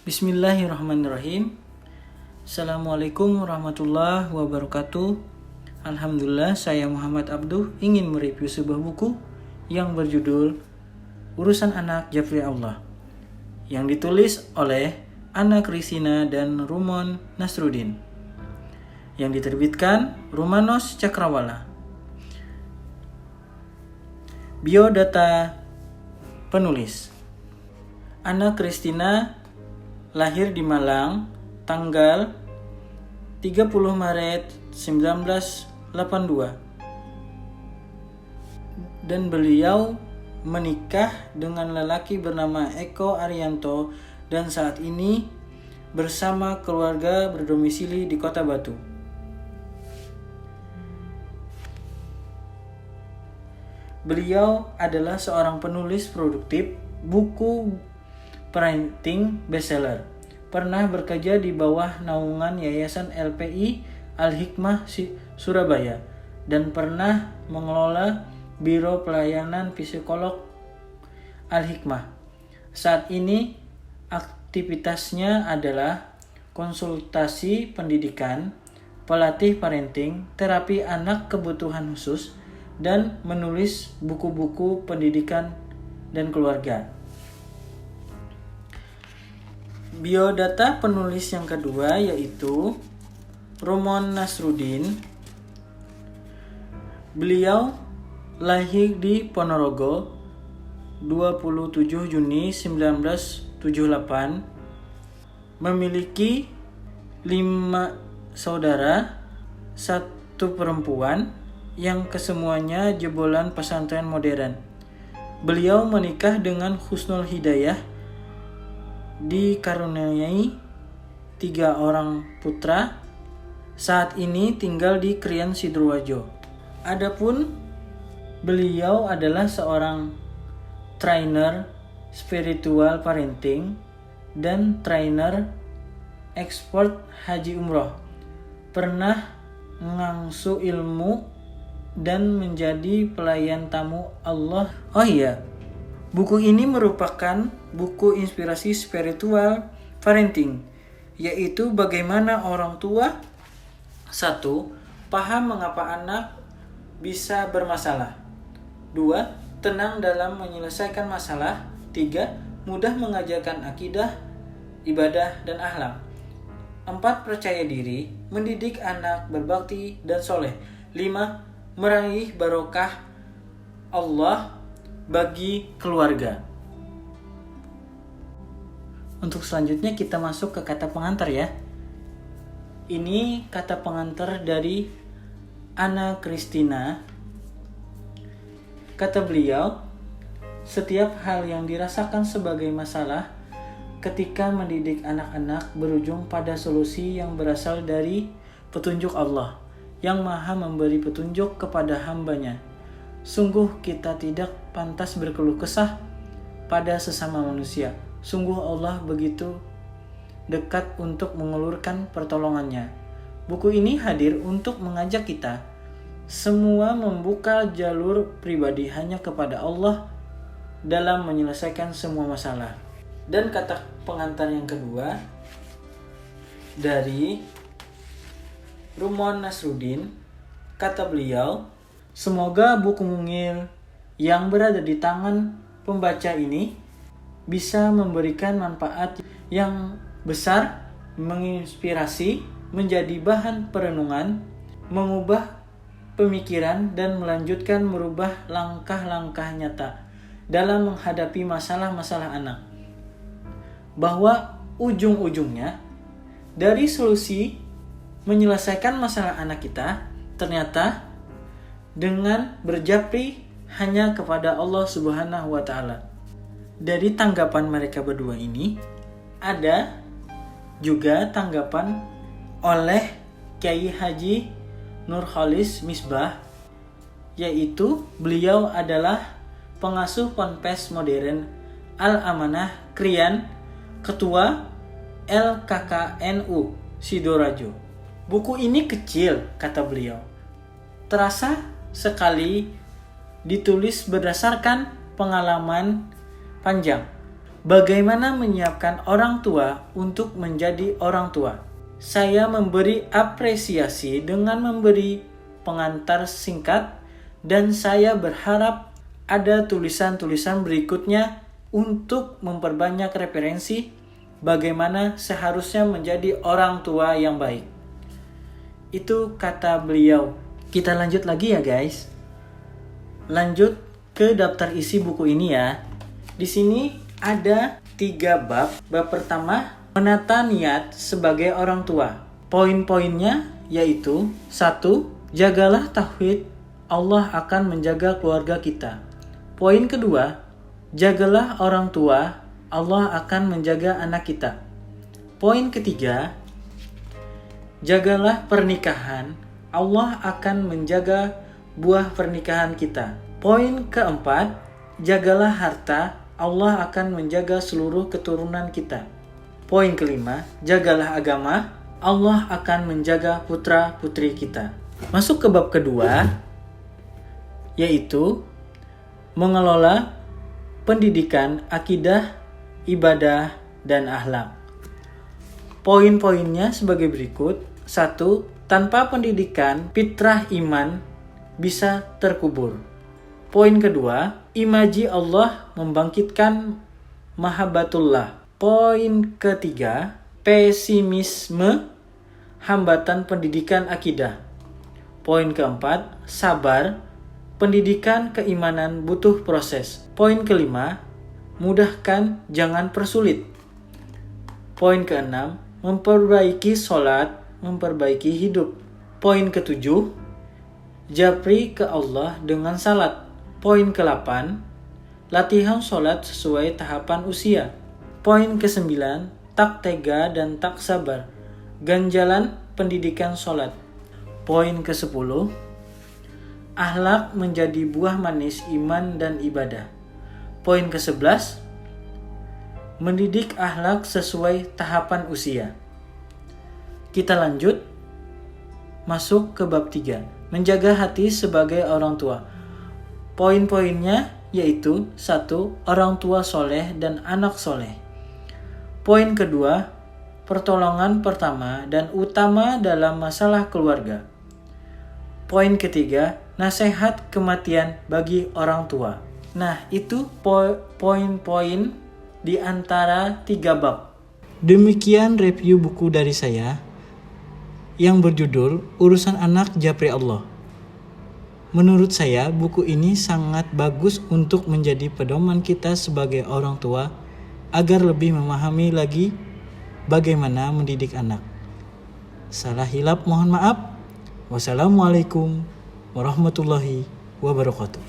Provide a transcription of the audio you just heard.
Bismillahirrahmanirrahim. Assalamualaikum warahmatullahi wabarakatuh. Alhamdulillah, saya Muhammad Abduh ingin mereview sebuah buku yang berjudul Urusan Anak Jafri Allah, yang ditulis oleh Anna Kristina dan Rumon Nasruddin, yang diterbitkan Rumanos Cakrawala. Biodata penulis: Anna Kristina lahir di Malang tanggal 30 Maret 1982, dan beliau menikah dengan lelaki bernama Eko Arianto dan saat ini bersama keluarga berdomisili di Kota Batu. Beliau adalah seorang penulis produktif buku parenting bestseller, pernah bekerja di bawah naungan Yayasan LPI Al-Hikmah Surabaya, dan pernah mengelola Biro Pelayanan Psikolog Al-Hikmah. Saat ini aktivitasnya adalah konsultasi pendidikan, pelatih parenting, terapi anak kebutuhan khusus, dan menulis buku-buku pendidikan dan keluarga. Biodata penulis yang kedua yaitu Rumon Nasruddin. Beliau lahir di Ponorogo 27 Juni 1978, memiliki 5 saudara, 1 perempuan yang kesemuanya jebolan pesantren modern. Beliau menikah dengan Husnul Hidayah, dikaruniai 3 orang putra. Saat ini tinggal di Krian Sidoarjo. Adapun beliau adalah seorang trainer spiritual parenting dan trainer ekspor haji umroh. Pernah mengangsu ilmu dan menjadi pelayan tamu Allah. Oh iya, buku ini merupakan buku inspirasi spiritual parenting, yaitu bagaimana orang tua 1. Paham mengapa anak bisa bermasalah. 2. Tenang dalam menyelesaikan masalah. 3. Mudah mengajarkan akidah, ibadah, dan akhlak. 4. Percaya diri, mendidik anak berbakti dan soleh. 5. Meraih barokah Allah bagi keluarga. Untuk selanjutnya kita masuk ke kata pengantar ya. Ini kata pengantar dari Anna Kristina. Kata beliau, setiap hal yang dirasakan sebagai masalah ketika mendidik anak-anak berujung pada solusi yang berasal dari petunjuk Allah yang Maha memberi petunjuk kepada hamba-Nya. Sungguh kita tidak pantas berkeluh kesah pada sesama manusia. Sungguh Allah begitu dekat untuk mengulurkan pertolongannya. Buku ini hadir untuk mengajak kita semua membuka jalur pribadi hanya kepada Allah dalam menyelesaikan semua masalah. Dan kata pengantar yang kedua dari Rumon Nasruddin, kata beliau, semoga buku mungil yang berada di tangan pembaca ini bisa memberikan manfaat yang besar, menginspirasi, menjadi bahan perenungan, mengubah pemikiran, dan melanjutkan merubah langkah-langkah nyata dalam menghadapi masalah-masalah anak. Bahwa ujung-ujungnya dari solusi menyelesaikan masalah anak kita ternyata dengan berjapri hanya kepada Allah Subhanahu wa Ta'ala. Dari tanggapan mereka berdua ini, ada juga tanggapan oleh Kiai Haji Nurholis Misbah, yaitu beliau adalah pengasuh Ponpes Modern Al-Amanah Krian, ketua LKKNU Sidoarjo. Buku ini kecil, kata beliau, terasa sekali ditulis berdasarkan pengalaman panjang. Bagaimana menyiapkan orang tua untuk menjadi orang tua? Saya memberi apresiasi dengan memberi pengantar singkat dan saya berharap ada tulisan-tulisan berikutnya untuk memperbanyak referensi bagaimana seharusnya menjadi orang tua yang baik. Itu kata beliau. Kita lanjut lagi ya guys. Lanjut ke daftar isi buku ini ya. Di sini ada 3 bab. Bab pertama, menata niat sebagai orang tua. Poin-poinnya yaitu 1. Jagalah tauhid, Allah akan menjaga keluarga kita. Poin kedua, jagalah orang tua, Allah akan menjaga anak kita. Poin ketiga, jagalah pernikahan, Allah akan menjaga buah pernikahan kita. Poin keempat, jagalah harta, Allah akan menjaga seluruh keturunan kita. Poin kelima, jagalah agama, Allah akan menjaga putra-putri kita. Masuk ke bab kedua, yaitu mengelola pendidikan akidah, ibadah, dan akhlak. Poin-poinnya sebagai berikut. 1. Tanpa pendidikan, fitrah iman bisa terkubur. Poin kedua, imaji Allah membangkitkan mahabbatullah. Poin ketiga, pesimisme, hambatan pendidikan akidah. Poin keempat, sabar, pendidikan keimanan butuh proses. Poin kelima, mudahkan jangan persulit. Poin keenam, memperbaiki sholat, memperbaiki hidup. Poin ketujuh, japri ke Allah dengan salat. Poin ke-8, latihan sholat sesuai tahapan usia. Poin ke-9, tak tega dan tak sabar, ganjalan pendidikan sholat. Poin ke-10, akhlak menjadi buah manis iman dan ibadah. Poin ke-11, mendidik akhlak sesuai tahapan usia. Kita lanjut, masuk ke bab 3, menjaga hati sebagai orang tua. Poin-poinnya yaitu 1. Orang tua soleh dan anak soleh. Poin kedua, pertolongan pertama dan utama dalam masalah keluarga. Poin ketiga, nasihat kematian bagi orang tua. Nah, itu poin-poin di antara 3 bab. Demikian review buku dari saya yang berjudul Urusan Anak Japri Allah. Menurut saya, buku ini sangat bagus untuk menjadi pedoman kita sebagai orang tua agar lebih memahami lagi bagaimana mendidik anak. Salah hilap mohon maaf. Wassalamualaikum warahmatullahi wabarakatuh.